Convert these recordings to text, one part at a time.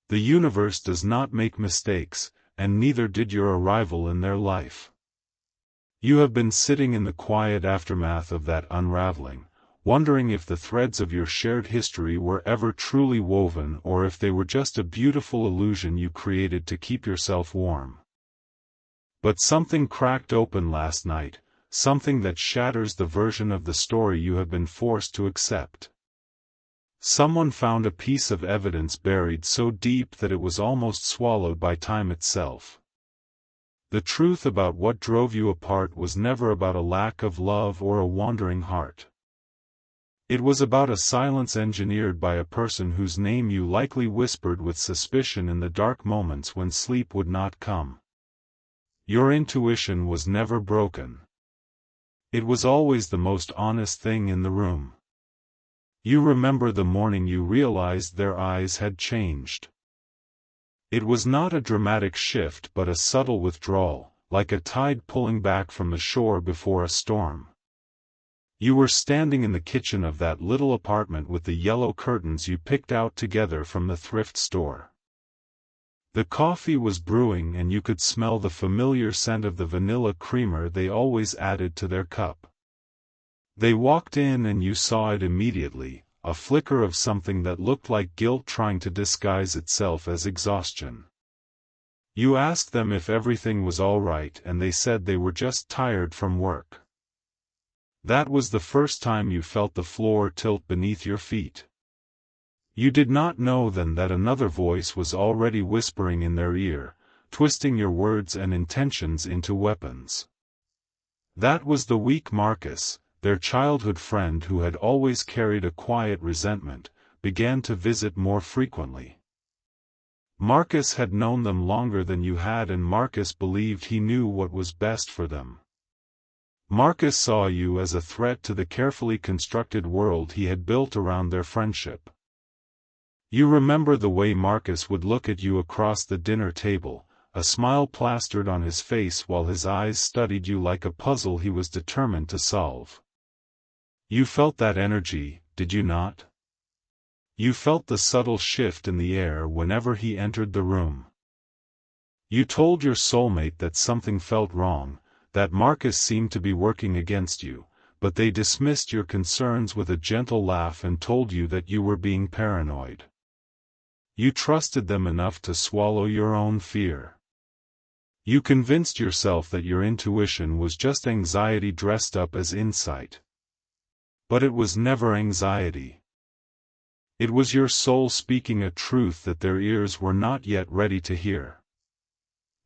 The universe does not make mistakes, and neither did your arrival in their life. You have been sitting in the quiet aftermath of that unraveling, wondering if the threads of your shared history were ever truly woven or if they were just a beautiful illusion you created to keep yourself warm. But something cracked open last night, something that shatters the version of the story you have been forced to accept. Someone found a piece of evidence buried so deep that it was almost swallowed by time itself. The truth about what drove you apart was never about a lack of love or a wandering heart. It was about a silence engineered by a person whose name you likely whispered with suspicion in the dark moments when sleep would not come. Your intuition was never broken. It was always the most honest thing in the room. You remember the morning you realized their eyes had changed. It was not a dramatic shift but a subtle withdrawal, like a tide pulling back from the shore before a storm. You were standing in the kitchen of that little apartment with the yellow curtains you picked out together from the thrift store. The coffee was brewing and you could smell the familiar scent of the vanilla creamer they always added to their cup. They walked in and you saw it immediately, a flicker of something that looked like guilt trying to disguise itself as exhaustion. You asked them if everything was all right and they said they were just tired from work. That was the first time you felt the floor tilt beneath your feet. You did not know then that another voice was already whispering in their ear, twisting your words and intentions into weapons. That was the weak Marcus, their childhood friend who had always carried a quiet resentment, began to visit more frequently. Marcus had known them longer than you had and Marcus believed he knew what was best for them. Marcus saw you as a threat to the carefully constructed world he had built around their friendship. You remember the way Marcus would look at you across the dinner table, a smile plastered on his face while his eyes studied you like a puzzle he was determined to solve. You felt that energy, did you not? You felt the subtle shift in the air whenever he entered the room. You told your soulmate that something felt wrong, that Marcus seemed to be working against you, but they dismissed your concerns with a gentle laugh and told you that you were being paranoid. You trusted them enough to swallow your own fear. You convinced yourself that your intuition was just anxiety dressed up as insight. But it was never anxiety. It was your soul speaking a truth that their ears were not yet ready to hear.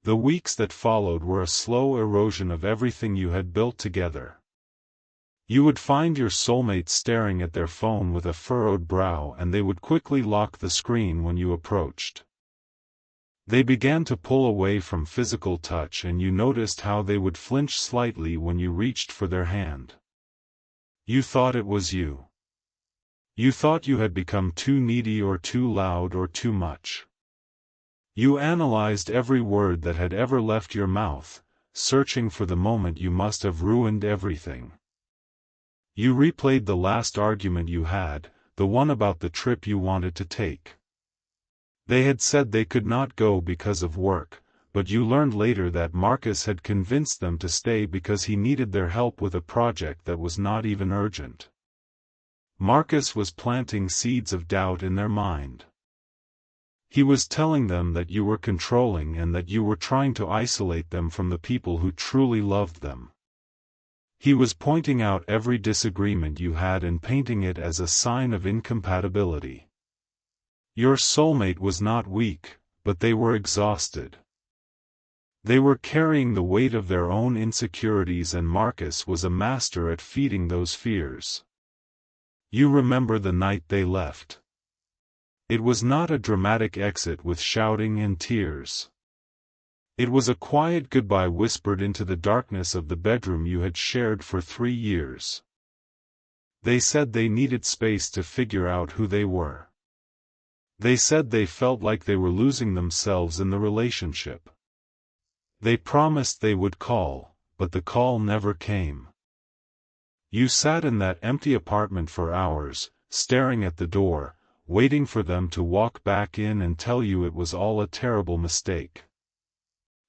The weeks that followed were a slow erosion of everything you had built together. You would find your soulmate staring at their phone with a furrowed brow and they would quickly lock the screen when you approached. They began to pull away from physical touch and you noticed how they would flinch slightly when you reached for their hand. You thought it was you. You thought you had become too needy or too loud or too much. You analyzed every word that had ever left your mouth, searching for the moment you must have ruined everything. You replayed the last argument you had, the one about the trip you wanted to take. They had said they could not go because of work, but you learned later that Marcus had convinced them to stay because he needed their help with a project that was not even urgent. Marcus was planting seeds of doubt in their mind. He was telling them that you were controlling and that you were trying to isolate them from the people who truly loved them. He was pointing out every disagreement you had and painting it as a sign of incompatibility. Your soulmate was not weak, but they were exhausted. They were carrying the weight of their own insecurities and Marcus was a master at feeding those fears. You remember the night they left. It was not a dramatic exit with shouting and tears. It was a quiet goodbye whispered into the darkness of the bedroom you had shared for 3 years. They said they needed space to figure out who they were. They said they felt like they were losing themselves in the relationship. They promised they would call, but the call never came. You sat in that empty apartment for hours, staring at the door, waiting for them to walk back in and tell you it was all a terrible mistake.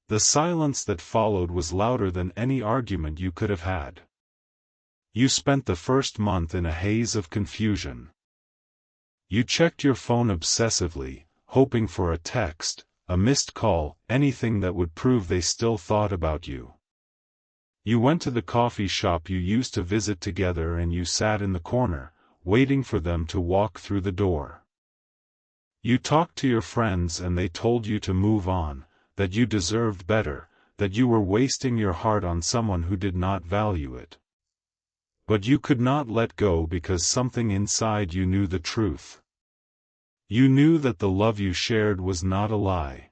The silence that followed was louder than any argument you could have had. You spent the first month in a haze of confusion. You checked your phone obsessively, hoping for a text, a missed call, anything that would prove they still thought about you. You went to the coffee shop you used to visit together and you sat in the corner, waiting for them to walk through the door. You talked to your friends and they told you to move on, that you deserved better, that you were wasting your heart on someone who did not value it. But you could not let go because something inside you knew the truth. You knew that the love you shared was not a lie.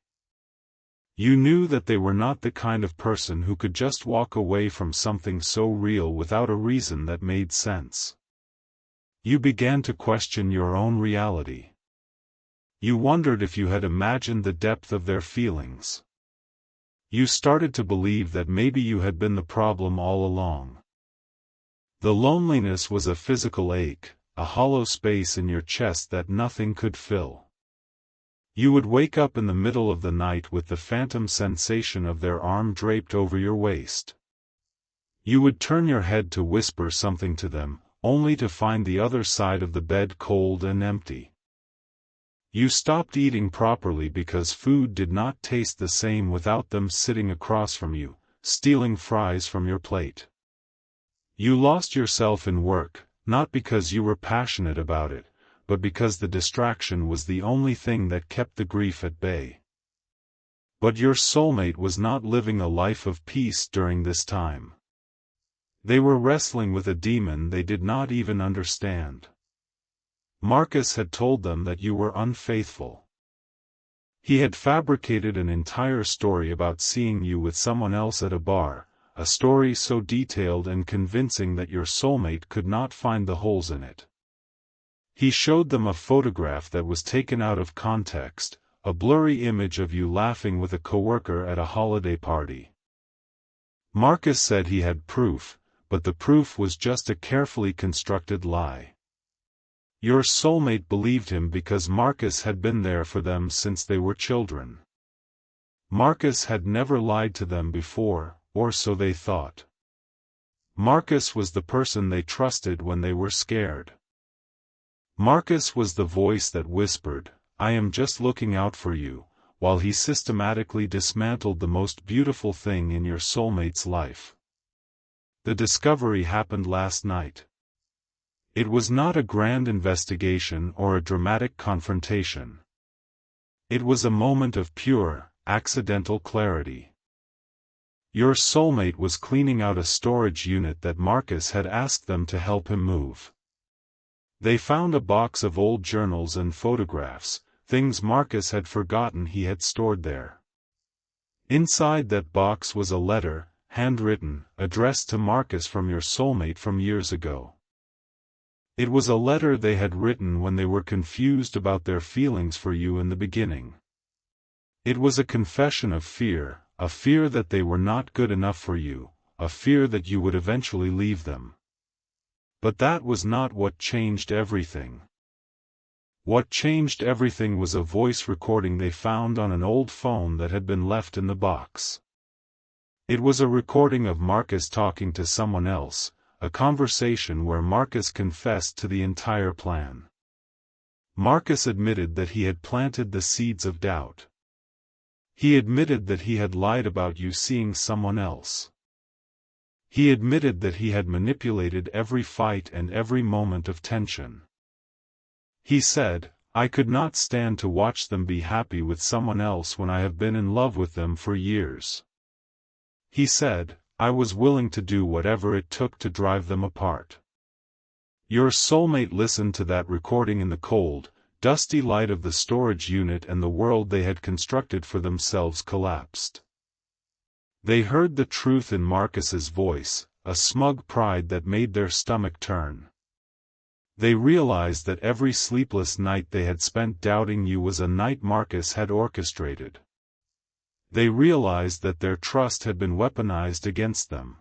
You knew that they were not the kind of person who could just walk away from something so real without a reason that made sense. You began to question your own reality. You wondered if you had imagined the depth of their feelings. You started to believe that maybe you had been the problem all along. The loneliness was a physical ache, a hollow space in your chest that nothing could fill. You would wake up in the middle of the night with the phantom sensation of their arm draped over your waist. You would turn your head to whisper something to them, only to find the other side of the bed cold and empty. You stopped eating properly because food did not taste the same without them sitting across from you, stealing fries from your plate. You lost yourself in work, not because you were passionate about it, but because the distraction was the only thing that kept the grief at bay. But your soulmate was not living a life of peace during this time. They were wrestling with a demon they did not even understand. Marcus had told them that you were unfaithful. He had fabricated an entire story about seeing you with someone else at a bar, a story so detailed and convincing that your soulmate could not find the holes in it. He showed them a photograph that was taken out of context, a blurry image of you laughing with a coworker at a holiday party. Marcus said he had proof, but the proof was just a carefully constructed lie. Your soulmate believed him because Marcus had been there for them since they were children. Marcus had never lied to them before, or so they thought. Marcus was the person they trusted when they were scared. Marcus was the voice that whispered, "I am just looking out for you," while he systematically dismantled the most beautiful thing in your soulmate's life. The discovery happened last night. It was not a grand investigation or a dramatic confrontation. It was a moment of pure, accidental clarity. Your soulmate was cleaning out a storage unit that Marcus had asked them to help him move. They found a box of old journals and photographs, things Marcus had forgotten he had stored there. Inside that box was a letter, handwritten, addressed to Marcus from your soulmate from years ago. It was a letter they had written when they were confused about their feelings for you in the beginning. It was a confession of fear, a fear that they were not good enough for you, a fear that you would eventually leave them. But that was not what changed everything. What changed everything was a voice recording they found on an old phone that had been left in the box. It was a recording of Marcus talking to someone else, a conversation where Marcus confessed to the entire plan. Marcus admitted that he had planted the seeds of doubt. He admitted that he had lied about you seeing someone else. He admitted that he had manipulated every fight and every moment of tension. He said, "I could not stand to watch them be happy with someone else when I have been in love with them for years." He said, "I was willing to do whatever it took to drive them apart." Your soulmate listened to that recording in the cold, dusty light of the storage unit, and the world they had constructed for themselves collapsed. They heard the truth in Marcus's voice, a smug pride that made their stomach turn. They realized that every sleepless night they had spent doubting you was a night Marcus had orchestrated. They realized that their trust had been weaponized against them.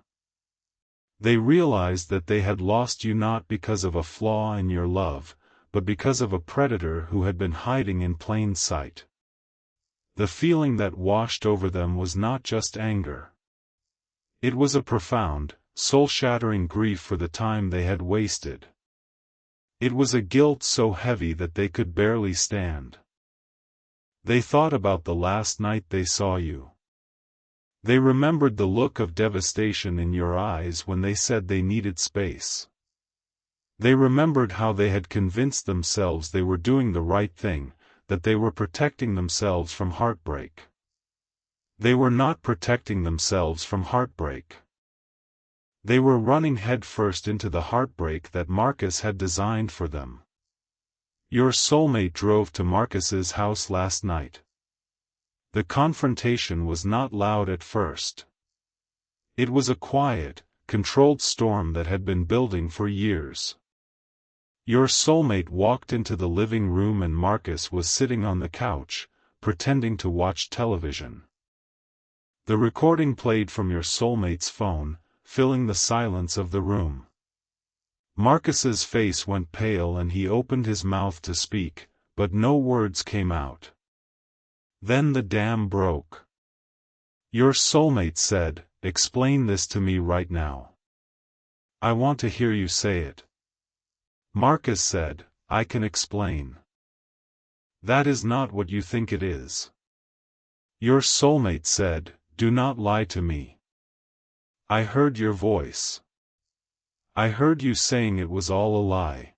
They realized that they had lost you not because of a flaw in your love, but because of a predator who had been hiding in plain sight. The feeling that washed over them was not just anger. It was a profound, soul-shattering grief for the time they had wasted. It was a guilt so heavy that they could barely stand. They thought about the last night they saw you. They remembered the look of devastation in your eyes when they said they needed space. They remembered how they had convinced themselves they were doing the right thing, that they were protecting themselves from heartbreak. They were not protecting themselves from heartbreak. They were running headfirst into the heartbreak that Marcus had designed for them. Your soulmate drove to Marcus's house last night. The confrontation was not loud at first. It was a quiet, controlled storm that had been building for years. Your soulmate walked into the living room and Marcus was sitting on the couch, pretending to watch television. The recording played from your soulmate's phone, filling the silence of the room. Marcus's face went pale and he opened his mouth to speak, but no words came out. Then the dam broke. Your soulmate said, "Explain this to me right now. I want to hear you say it." Marcus said, "I can explain." "That is not what you think it is." Your soulmate said, "Do not lie to me. I heard your voice. I heard you saying it was all a lie."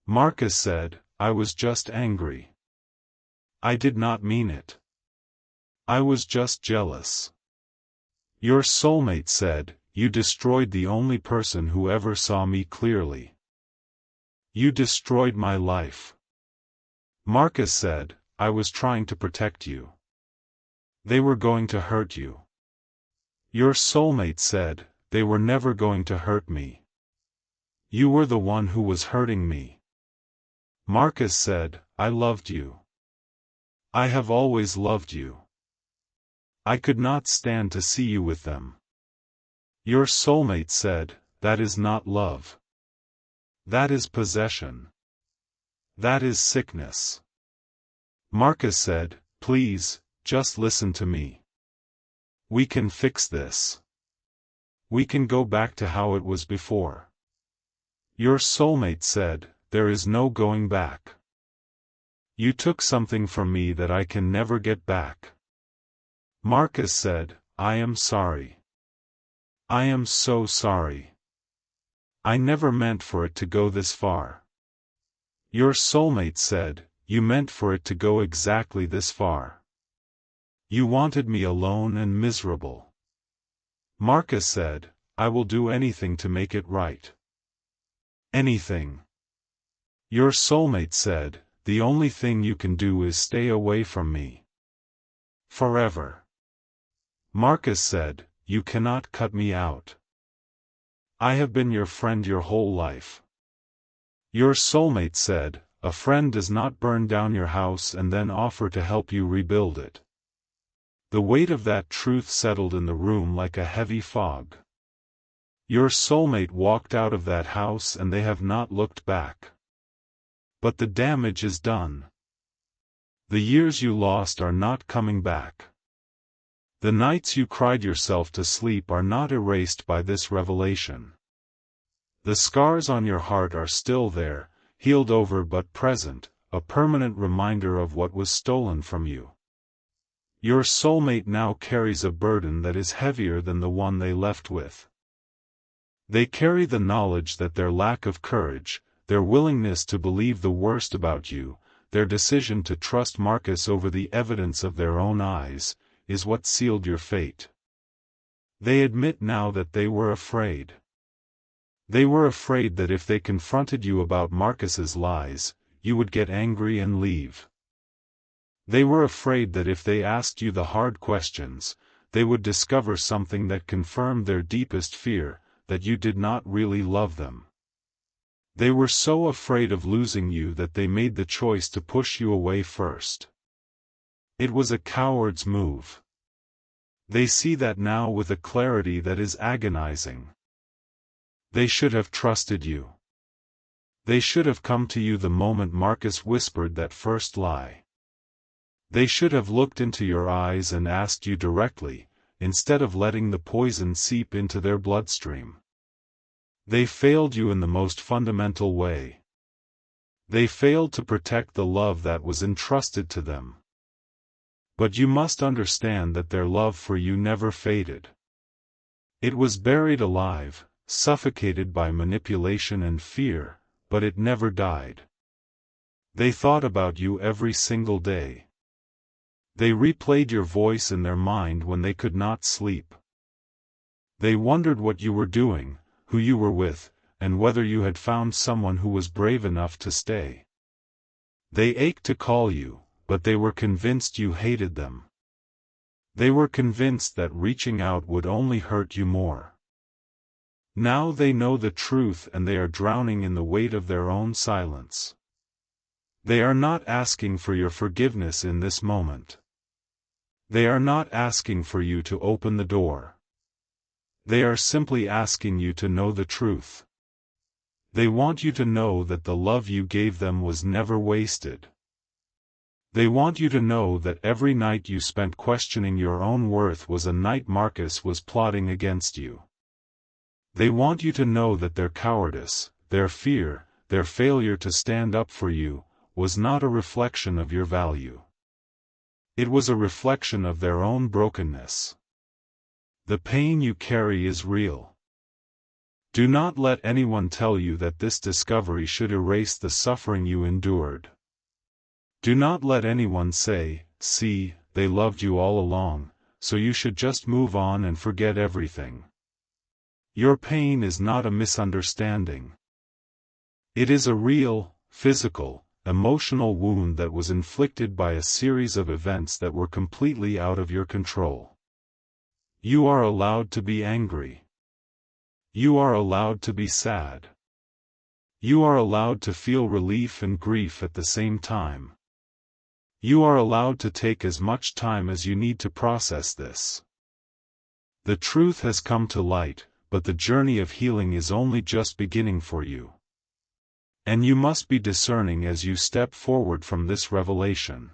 Marcus said, "I was just angry. I did not mean it. I was just jealous." Your soulmate said, "You destroyed the only person who ever saw me clearly. You destroyed my life." Marcus said, "I was trying to protect you. They were going to hurt you." Your soulmate said, "They were never going to hurt me. You were the one who was hurting me." Marcus said, "I loved you. I have always loved you. I could not stand to see you with them." Your soulmate said, "That is not love. That is possession. That is sickness." Marcus said, "Please, just listen to me. We can fix this. We can go back to how it was before." Your soulmate said, "There is no going back. You took something from me that I can never get back." Marcus said, "I am sorry. I am so sorry. I never meant for it to go this far." Your soulmate said, "You meant for it to go exactly this far. You wanted me alone and miserable." Marcus said, "I will do anything to make it right. Anything." Your soulmate said, "The only thing you can do is stay away from me. Forever." Marcus said, "You cannot cut me out. I have been your friend your whole life." Your soulmate said, "A friend does not burn down your house and then offer to help you rebuild it." The weight of that truth settled in the room like a heavy fog. Your soulmate walked out of that house and they have not looked back. But the damage is done. The years you lost are not coming back. The nights you cried yourself to sleep are not erased by this revelation. The scars on your heart are still there, healed over but present, a permanent reminder of what was stolen from you. Your soulmate now carries a burden that is heavier than the one they left with. They carry the knowledge that their lack of courage, their willingness to believe the worst about you, their decision to trust Marcus over the evidence of their own eyes, is what sealed your fate. They admit now that they were afraid. They were afraid that if they confronted you about Marcus's lies, you would get angry and leave. They were afraid that if they asked you the hard questions, they would discover something that confirmed their deepest fear, that you did not really love them. They were so afraid of losing you that they made the choice to push you away first. It was a coward's move. They see that now with a clarity that is agonizing. They should have trusted you. They should have come to you the moment Marcus whispered that first lie. They should have looked into your eyes and asked you directly, instead of letting the poison seep into their bloodstream. They failed you in the most fundamental way. They failed to protect the love that was entrusted to them. But you must understand that their love for you never faded. It was buried alive, suffocated by manipulation and fear, but it never died. They thought about you every single day. They replayed your voice in their mind when they could not sleep. They wondered what you were doing, who you were with, and whether you had found someone who was brave enough to stay. They ached to call you, but they were convinced you hated them. They were convinced that reaching out would only hurt you more. Now they know the truth and they are drowning in the weight of their own silence. They are not asking for your forgiveness in this moment. They are not asking for you to open the door. They are simply asking you to know the truth. They want you to know that the love you gave them was never wasted. They want you to know that every night you spent questioning your own worth was a night Marcus was plotting against you. They want you to know that their cowardice, their fear, their failure to stand up for you, was not a reflection of your value. It was a reflection of their own brokenness. The pain you carry is real. Do not let anyone tell you that this discovery should erase the suffering you endured. Do not let anyone say, "See, they loved you all along, so you should just move on and forget everything." Your pain is not a misunderstanding. It is a real, physical, emotional wound that was inflicted by a series of events that were completely out of your control. You are allowed to be angry. You are allowed to be sad. You are allowed to feel relief and grief at the same time. You are allowed to take as much time as you need to process this. The truth has come to light, but the journey of healing is only just beginning for you. And you must be discerning as you step forward from this revelation.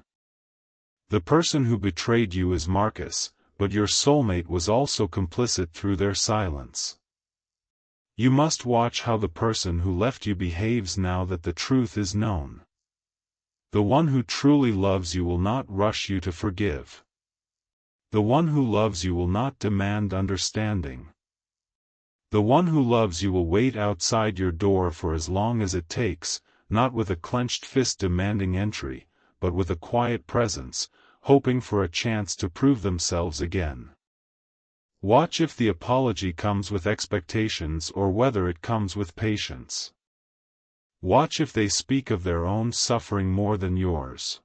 The person who betrayed you is Marcus, but your soulmate was also complicit through their silence. You must watch how the person who left you behaves now that the truth is known. The one who truly loves you will not rush you to forgive. The one who loves you will not demand understanding. The one who loves you will wait outside your door for as long as it takes, not with a clenched fist demanding entry, but with a quiet presence, hoping for a chance to prove themselves again. Watch if the apology comes with expectations or whether it comes with patience. Watch if they speak of their own suffering more than yours.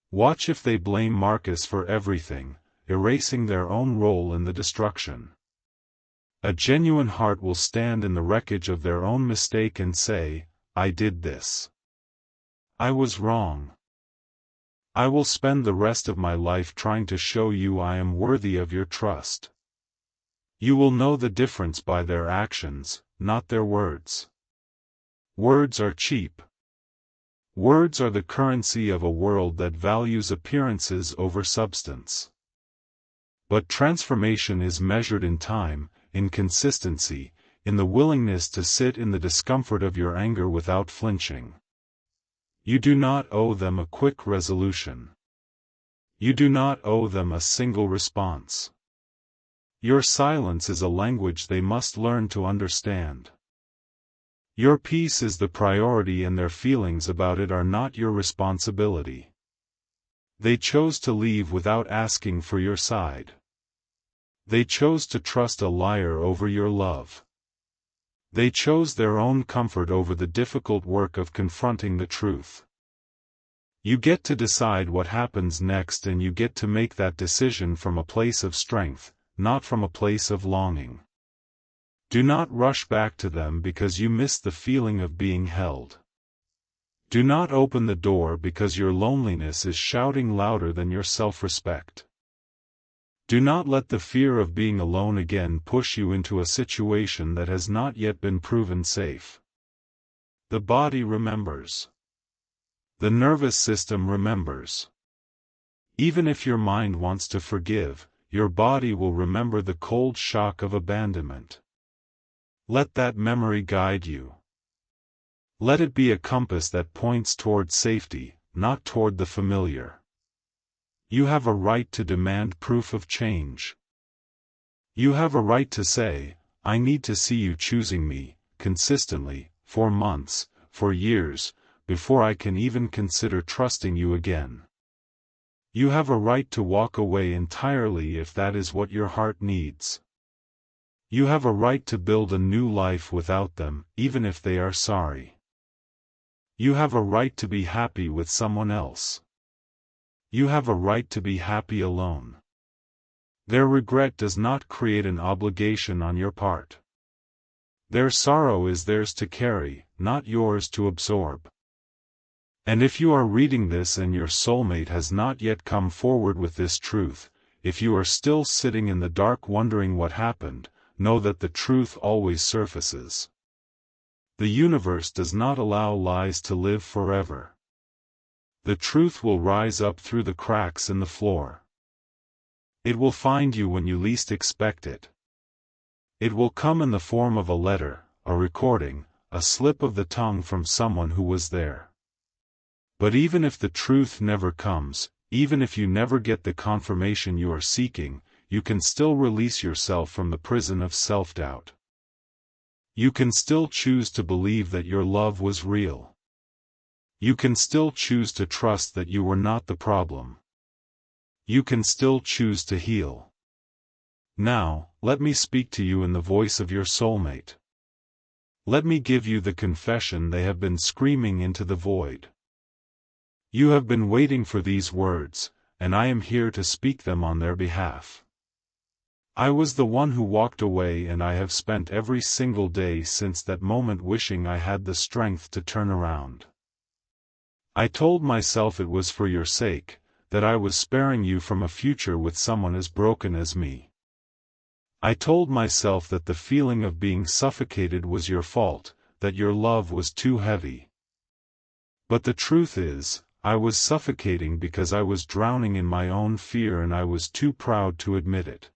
Watch if they blame Marcus for everything, erasing their own role in the destruction. A genuine heart will stand in the wreckage of their own mistake and say, "I did this. I was wrong. I will spend the rest of my life trying to show you I am worthy of your trust." You will know the difference by their actions, not their words. Words are cheap. Words are the currency of a world that values appearances over substance. But transformation is measured in time, in consistency, in the willingness to sit in the discomfort of your anger without flinching. You do not owe them a quick resolution. You do not owe them a single response. Your silence is a language they must learn to understand. Your peace is the priority and their feelings about it are not your responsibility. They chose to leave without asking for your side. They chose to trust a liar over your love. They chose their own comfort over the difficult work of confronting the truth. You get to decide what happens next and you get to make that decision from a place of strength, not from a place of longing. Do not rush back to them because you miss the feeling of being held. Do not open the door because your loneliness is shouting louder than your self-respect. Do not let the fear of being alone again push you into a situation that has not yet been proven safe. The body remembers. The nervous system remembers. Even if your mind wants to forgive, your body will remember the cold shock of abandonment. Let that memory guide you. Let it be a compass that points toward safety, not toward the familiar. You have a right to demand proof of change. You have a right to say, I need to see you choosing me, consistently, for months, for years, before I can even consider trusting you again. You have a right to walk away entirely if that is what your heart needs. You have a right to build a new life without them, even if they are sorry. You have a right to be happy with someone else. You have a right to be happy alone. Their regret does not create an obligation on your part. Their sorrow is theirs to carry, not yours to absorb. And if you are reading this and your soulmate has not yet come forward with this truth, if you are still sitting in the dark wondering what happened, know that the truth always surfaces. The universe does not allow lies to live forever. The truth will rise up through the cracks in the floor. It will find you when you least expect it. It will come in the form of a letter, a recording, a slip of the tongue from someone who was there. But even if the truth never comes, even if you never get the confirmation you are seeking, you can still release yourself from the prison of self-doubt. You can still choose to believe that your love was real. You can still choose to trust that you were not the problem. You can still choose to heal. Now, let me speak to you in the voice of your soulmate. Let me give you the confession they have been screaming into the void. You have been waiting for these words, and I am here to speak them on their behalf. I was the one who walked away, and I have spent every single day since that moment wishing I had the strength to turn around. I told myself it was for your sake, that I was sparing you from a future with someone as broken as me. I told myself that the feeling of being suffocated was your fault, that your love was too heavy. But the truth is, I was suffocating because I was drowning in my own fear and I was too proud to admit it.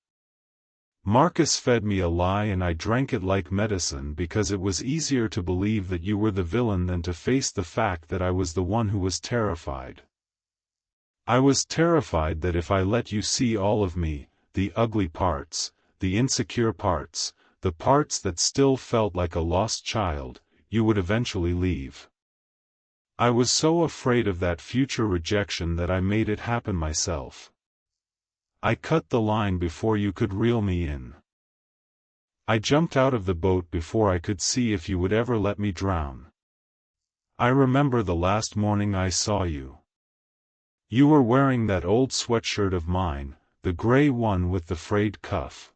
Marcus fed me a lie and I drank it like medicine because it was easier to believe that you were the villain than to face the fact that I was the one who was terrified. I was terrified that if I let you see all of me, the ugly parts, the insecure parts, the parts that still felt like a lost child, you would eventually leave. I was so afraid of that future rejection that I made it happen myself. I cut the line before you could reel me in. I jumped out of the boat before I could see if you would ever let me drown. I remember the last morning I saw you. You were wearing that old sweatshirt of mine, the gray one with the frayed cuff.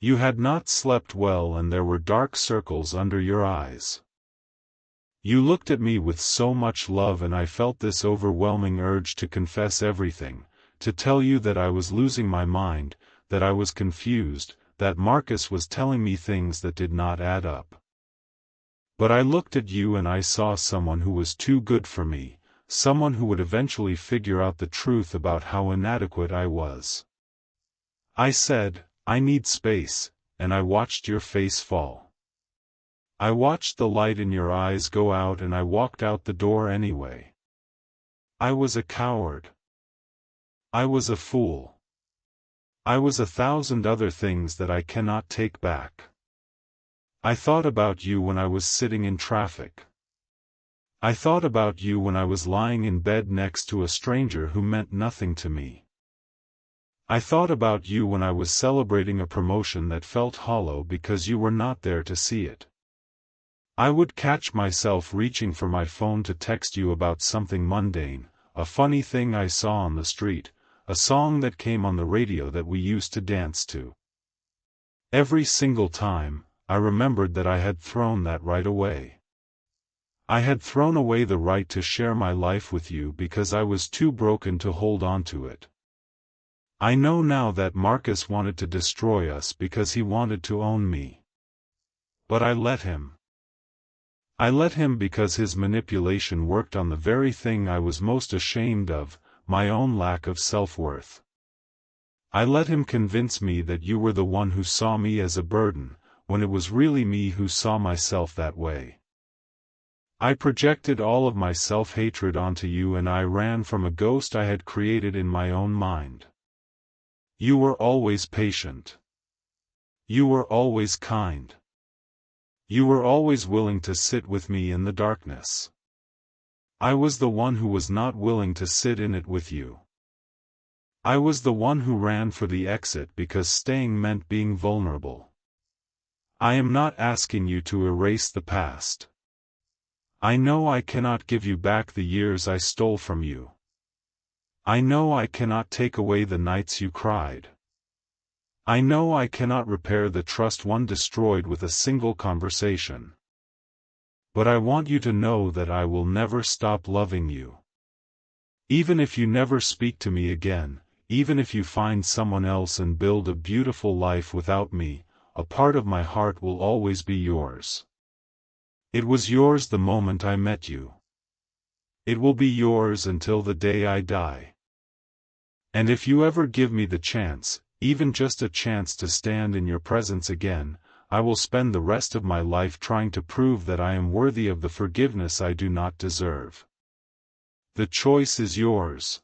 You had not slept well and there were dark circles under your eyes. You looked at me with so much love and I felt this overwhelming urge to confess everything, to tell you that I was losing my mind, that I was confused, that Marcus was telling me things that did not add up. But I looked at you and I saw someone who was too good for me, someone who would eventually figure out the truth about how inadequate I was. I said, I need space, and I watched your face fall. I watched the light in your eyes go out and I walked out the door anyway. I was a coward. I was a fool. I was 1,000 other things that I cannot take back. I thought about you when I was sitting in traffic. I thought about you when I was lying in bed next to a stranger who meant nothing to me. I thought about you when I was celebrating a promotion that felt hollow because you were not there to see it. I would catch myself reaching for my phone to text you about something mundane, a funny thing I saw on the street, a song that came on the radio that we used to dance to. Every single time, I remembered that I had thrown that right away. I had thrown away the right to share my life with you because I was too broken to hold on to it. I know now that Marcus wanted to destroy us because he wanted to own me. But I let him. I let him because his manipulation worked on the very thing I was most ashamed of, my own lack of self-worth. I let him convince me that you were the one who saw me as a burden, when it was really me who saw myself that way. I projected all of my self-hatred onto you, and I ran from a ghost I had created in my own mind. You were always patient. You were always kind. You were always willing to sit with me in the darkness. I was the one who was not willing to sit in it with you. I was the one who ran for the exit because staying meant being vulnerable. I am not asking you to erase the past. I know I cannot give you back the years I stole from you. I know I cannot take away the nights you cried. I know I cannot repair the trust one destroyed with a single conversation. But I want you to know that I will never stop loving you. Even if you never speak to me again, even if you find someone else and build a beautiful life without me, a part of my heart will always be yours. It was yours the moment I met you. It will be yours until the day I die. And if you ever give me the chance, even just a chance to stand in your presence again, I will spend the rest of my life trying to prove that I am worthy of the forgiveness I do not deserve. The choice is yours.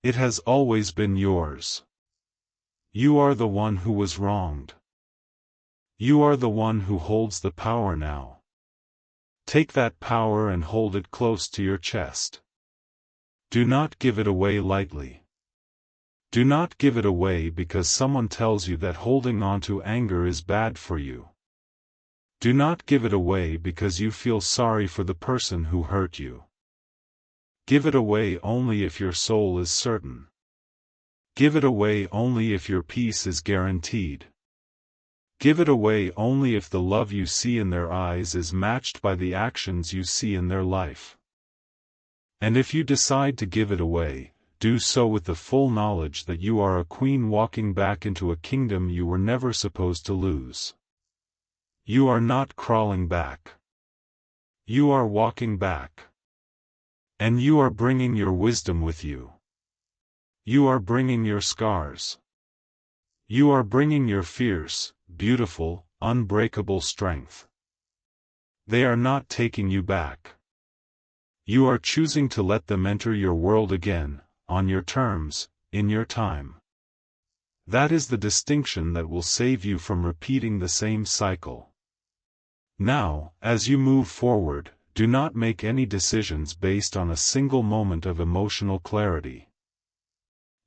It has always been yours. You are the one who was wronged. You are the one who holds the power now. Take that power and hold it close to your chest. Do not give it away lightly. Do not give it away because someone tells you that holding on to anger is bad for you. Do not give it away because you feel sorry for the person who hurt you. Give it away only if your soul is certain. Give it away only if your peace is guaranteed. Give it away only if the love you see in their eyes is matched by the actions you see in their life. And if you decide to give it away, do so with the full knowledge that you are a queen walking back into a kingdom you were never supposed to lose. You are not crawling back. You are walking back. And you are bringing your wisdom with you. You are bringing your scars. You are bringing your fierce, beautiful, unbreakable strength. They are not taking you back. You are choosing to let them enter your world again, on your terms, in your time. That is the distinction that will save you from repeating the same cycle. Now, as you move forward, do not make any decisions based on a single moment of emotional clarity.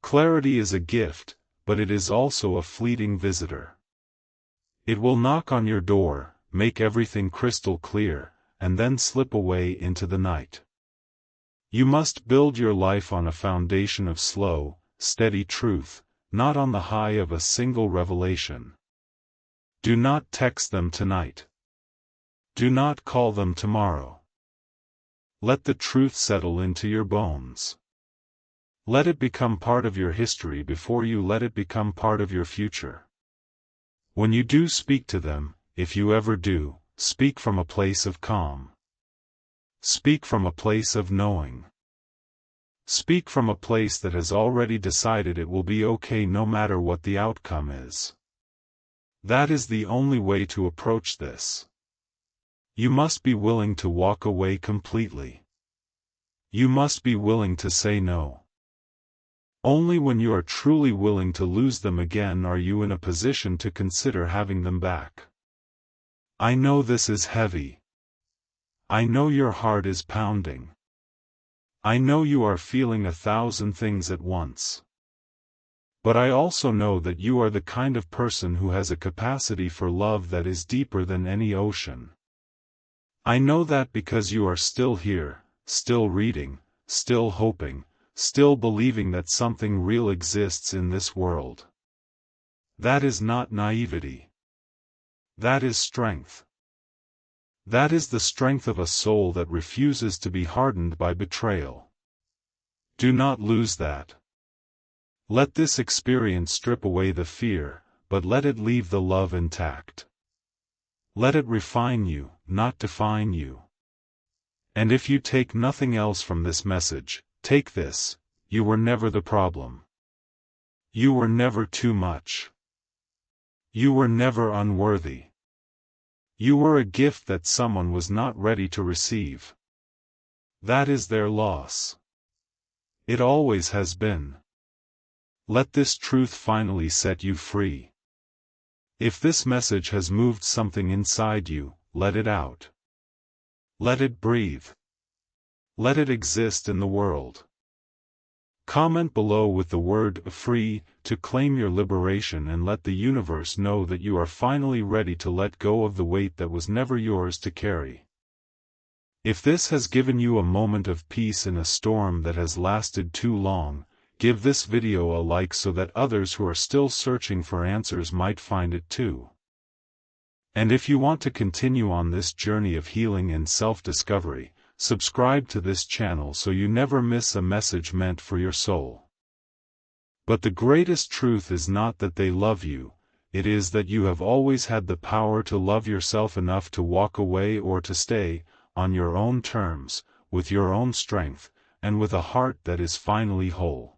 Clarity is a gift, but it is also a fleeting visitor. It will knock on your door, make everything crystal clear, and then slip away into the night. You must build your life on a foundation of slow, steady truth, not on the high of a single revelation. Do not text them tonight. Do not call them tomorrow. Let the truth settle into your bones. Let it become part of your history before you let it become part of your future. When you do speak to them, if you ever do, speak from a place of calm. Speak from a place of knowing. Speak from a place that has already decided it will be okay no matter what the outcome is. That is the only way to approach this. You must be willing to walk away completely. You must be willing to say no. Only when you are truly willing to lose them again are you in a position to consider having them back. I know this is heavy. I know your heart is pounding. I know you are feeling 1,000 things at once. But I also know that you are the kind of person who has a capacity for love that is deeper than any ocean. I know that because you are still here, still reading, still hoping, still believing that something real exists in this world. That is not naivety. That is strength. That is the strength of a soul that refuses to be hardened by betrayal. Do not lose that. Let this experience strip away the fear, but let it leave the love intact. Let it refine you, not define you. And if you take nothing else from this message, take this: you were never the problem. You were never too much. You were never unworthy. You were a gift that someone was not ready to receive. That is their loss. It always has been. Let this truth finally set you free. If this message has moved something inside you, let it out. Let it breathe. Let it exist in the world. Comment below with the word "free" to claim your liberation and let the universe know that you are finally ready to let go of the weight that was never yours to carry. If this has given you a moment of peace in a storm that has lasted too long, give this video a like so that others who are still searching for answers might find it too. And if you want to continue on this journey of healing and self-discovery, subscribe to this channel so you never miss a message meant for your soul. But the greatest truth is not that they love you, it is that you have always had the power to love yourself enough to walk away or to stay, on your own terms, with your own strength, and with a heart that is finally whole.